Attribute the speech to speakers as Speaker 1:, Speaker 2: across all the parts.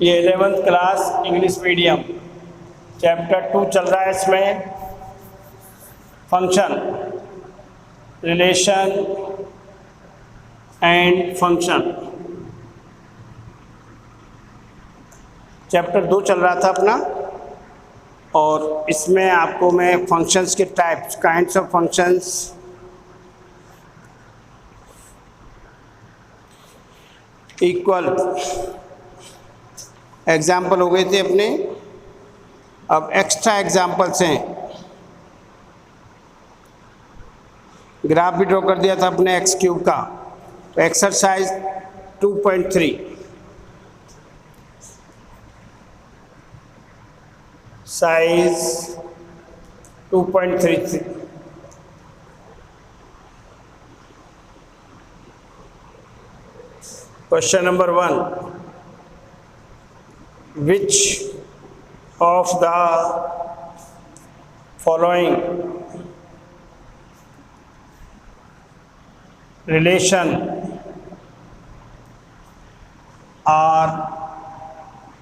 Speaker 1: ये 11th class English medium chapter 2 चल रहा है। इसमें function, relation and function, chapter 2 चल रहा था अपना। और इसमें आपको मैं फंक्शंस के types, kinds of functions, equal example हो गए थे अपने। अब एक्स्ट्रा एग्जाम्पल्स हैं। ग्राफ भी ड्रॉ कर दिया था अपने एक्स क्यूब का। तो exercise 2.3 size 2.33। Question number 1, which of the following relation are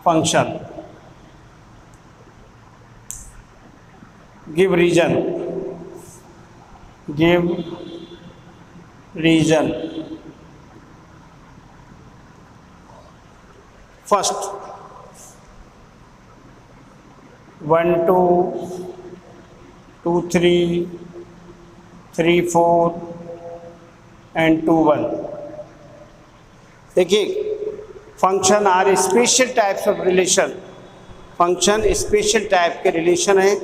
Speaker 1: function? Give reason. Give reason. First, 1 2 2 3 3 4 and 2 1। देखिए, function are special types of relation. Function special type के रिलेशन है।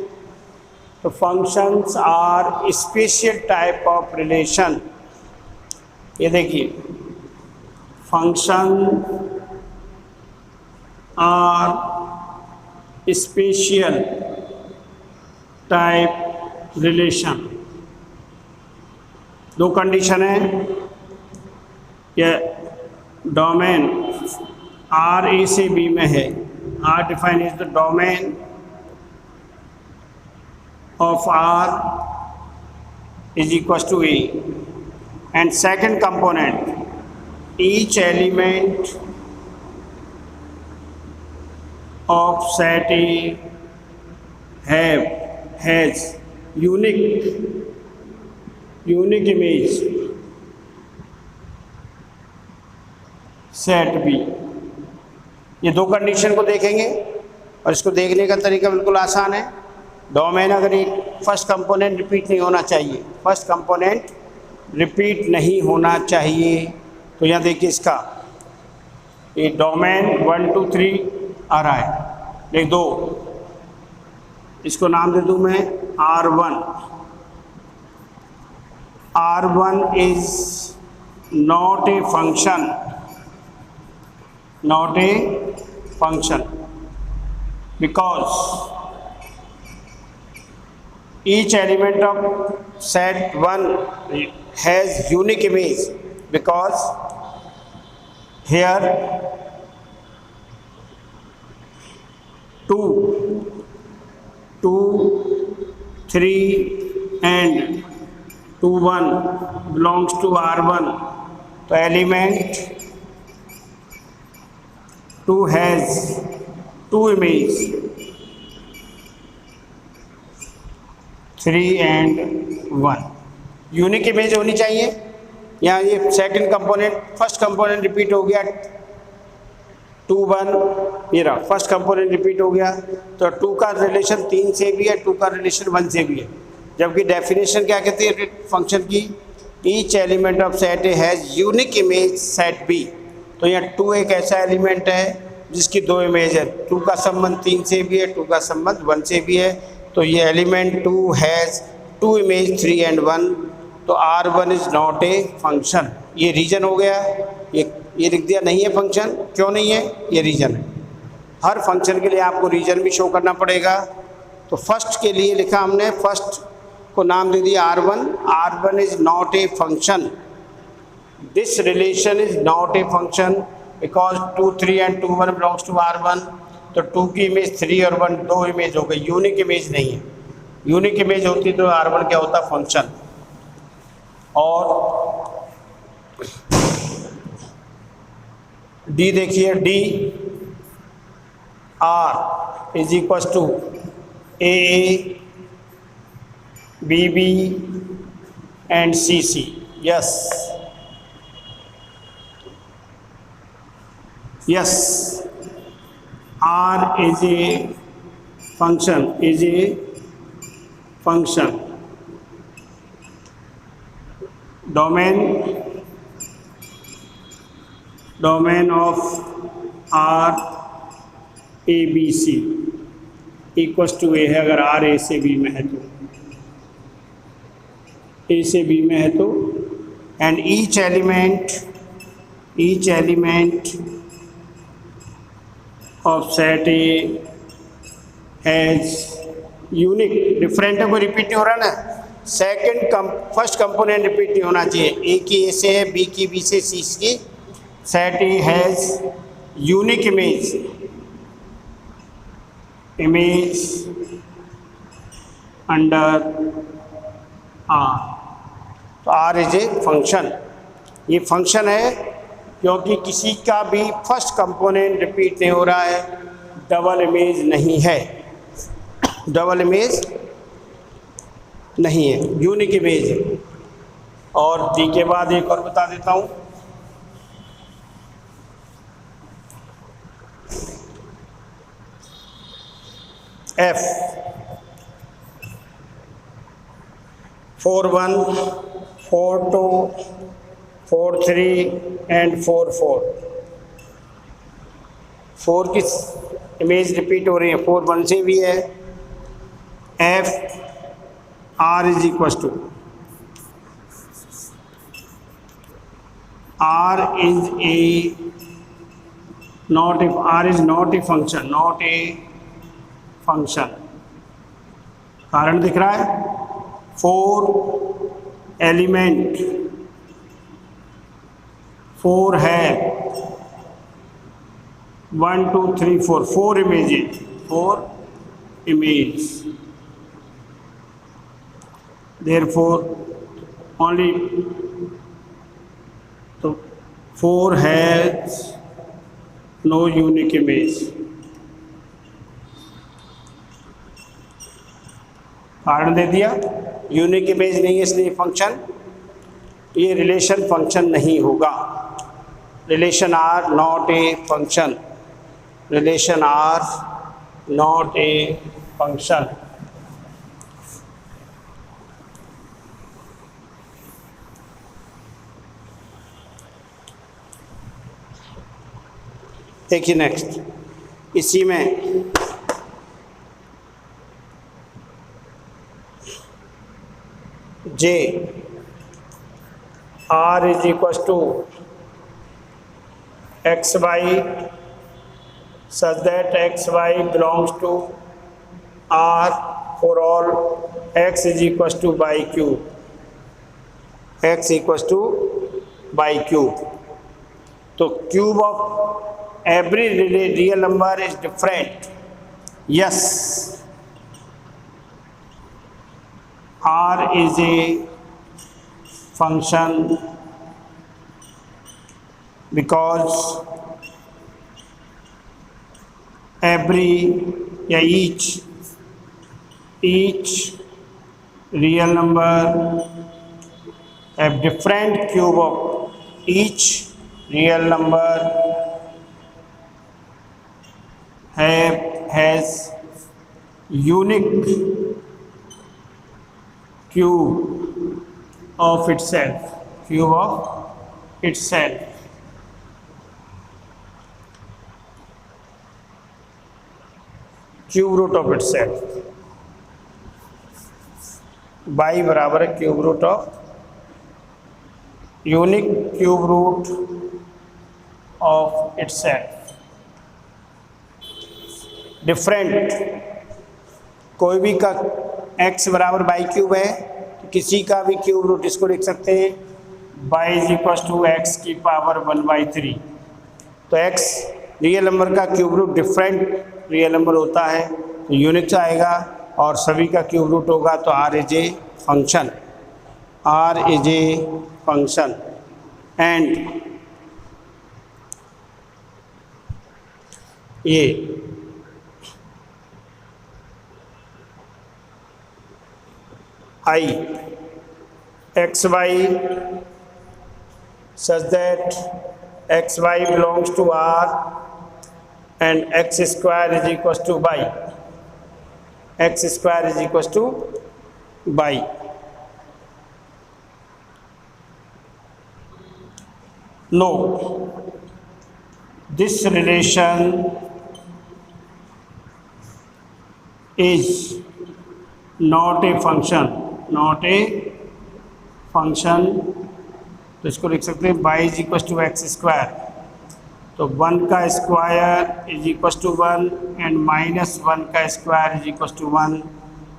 Speaker 1: तो functions are special type of relation. ये देखिए, function are special type relation. दो condition है। यह domain R A से बी में है। R define is the domain of R is equals to A, and second component, each element of set A has unique image set B। ये दो condition को देखेंगे और इसको देखने का तरीका बिल्कुल आसान है। डोमेन अगर एक फर्स्ट कंपोनेंट रिपीट नहीं होना चाहिए, फर्स्ट कंपोनेंट रिपीट नहीं होना चाहिए। तो यहाँ देखिए, इसका ये डोमेन 1 2 3 आ रहा है। देख दो, इसको नाम दे दूँ मैं R1। R1 is not a function, not a function, because each element of set 1 has unique image, because here 2 3 and 2 1 belongs to R1। तो element 2 has 2 image, 3 and 1। Unique image होनी चाहिए। यहाँ ये second component, first component repeat हो गया 2 1, ये रहा first component repeat हो गया। तो 2 का रिलेशन 3 से भी है, 2 का रिलेशन 1 से भी है। जबकि डेफिनेशन क्या कहती है फंक्शन की? Each element of set A has unique image set B. तो यहाँ 2 एक ऐसा एलिमेंट है जिसकी 2 इमेज है। 2 का संबंध 3 से भी है, 2 का संबंध 1 से भी है। तो ये एलिमेंट 2 हैज़ 2 इमेज 3 and 1। तो R1 is not a function. ये रीजन हो गया। ये लिख दिया नहीं है फंक्शन। क्यों नहीं है? ये रीजन है। हर फंक्शन के लिए आपको रीजन भी शो करना पड़ेगा। तो फर्स्ट के लिए लिखा हमने, फर्स्ट को नाम दे दिया R1। R1 is not a function. This relation is not a function because 2 3 and 2 1 belongs to R1। तो 2 की इमेज 3 और 1 2 इमेज हो गई, यूनिक इमेज नहीं है। यूनिक इमेज होती तो R1 क्या होता? फंक्शन। और डी देखिए, D R is equals to AA, BB and CC. Yes. Yes. R is a function, domain of R A B C equals to A है। अगर R A से B में है तो, A से B में है तो, and each element of set A has unique, different है, कोई रिपीट नहीं हो रहा ना। फर्स्ट कंपोनेंट रिपीट नहीं होना चाहिए। ए की ए से है, बी की बी से, सी की। Set A has unique image under R. तो आर इज ए फंक्शन। ये फंक्शन है क्योंकि किसी का भी फर्स्ट कंपोनेंट रिपीट नहीं हो रहा है, डबल इमेज नहीं है, यूनिक इमेज है। और डी के बाद एक और बता देता हूँ, F 4-1, 4-2, 4-3 and 4-4। 4 की इमेज रिपीट हो रही है, 4-1 से भी है। F R is equals to R is not a function, कारण दिख रहा है। 4 एलिमेंट, 4 है, 1 2 3 4, 4 images, therefore only, तो 4 has no unique image। कारण दे दिया, यूनिक इमेज नहीं है, इसलिए फंक्शन, ये रिलेशन फंक्शन नहीं होगा। Relation R not a function, देखिए नेक्स्ट, इसी में J R is equals to XY such that XY belongs to R for all X is equals to by cube, तो cube of every real number is different। Yes, R is a function because each real number have different cube of each real number has unique cube of itself, cube root of itself, y बराबर है cube root of, unique cube root of itself. Different, कोई भी का x बराबर by cube है तो किसी का भी क्यूब रूट इसको लिख सकते हैं, y is equal to x की पावर 1/3। तो x रियल नंबर का cube root different real number होता है तो यूनिक आएगा, और सभी का क्यूब रूट होगा तो R is a function. And ये I xy such that xy belongs to R and x square is equals to y. X square is equals to y. No, this relation is not a function, not a function. तो इसको लिख सकते हैं y is equal to x square, तो 1 का square is equal to 1 and -1 का square is equal to 1,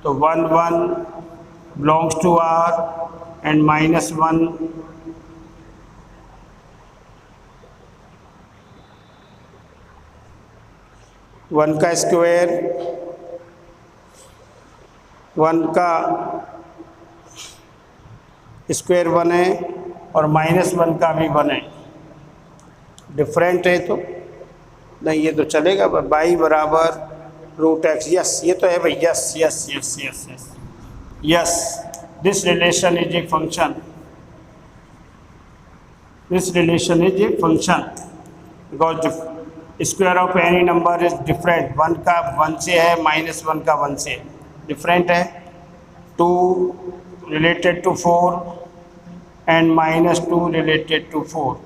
Speaker 1: तो 1 1 belongs to R and -1 1 का स्क्वायर 1 का स्क्वायर 1 है और -1 का भी 1 है, डिफरेंट है तो नहीं, ये तो चलेगा। y बराबर √x, यस ये तो है भाई, yes yes yes yes yes yes, this relation is a function, this relation is a function because square of any number is different, 1 का 1 से है, -1 का 1 से डिफरेंट है। 2 related to 4 and -2 related to 4,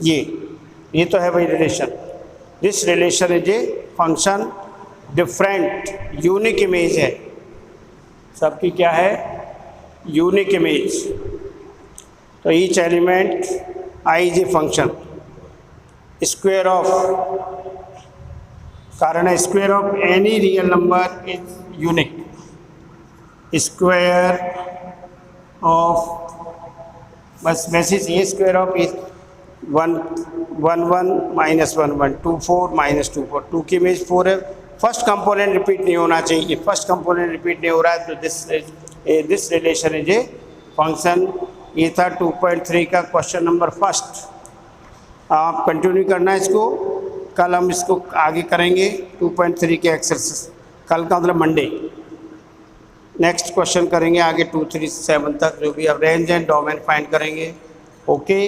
Speaker 1: ये तो है भाई relation. This relation is a function, different unique image है, सबकी क्या है, यूनिक इमेज। तो each element I is a function, square of, कारण है square of any real number is unique, square of, बस मैसेज ये स्क्वायर ऑफ इज 1 1 1 -1 1 2 4 -2 4, 2 की इमेज 4 है। फर्स्ट कंपोनेंट रिपीट नहीं होना चाहिए, फर्स्ट कंपोनेंट रिपीट नहीं हो रहा है, तो this relation is a function. ये था 2.3 का क्वेश्चन नंबर फर्स्ट। आप कंटिन्यू करना है इसको, कल हम इसको आगे करेंगे 2.3 के एक्सरसाइज, कल का मतलब मंडे। नेक्स्ट क्वेश्चन करेंगे आगे 2 3 7 तक, जो भी अब रेंज एंड डोमेन फाइंड करेंगे। ओके।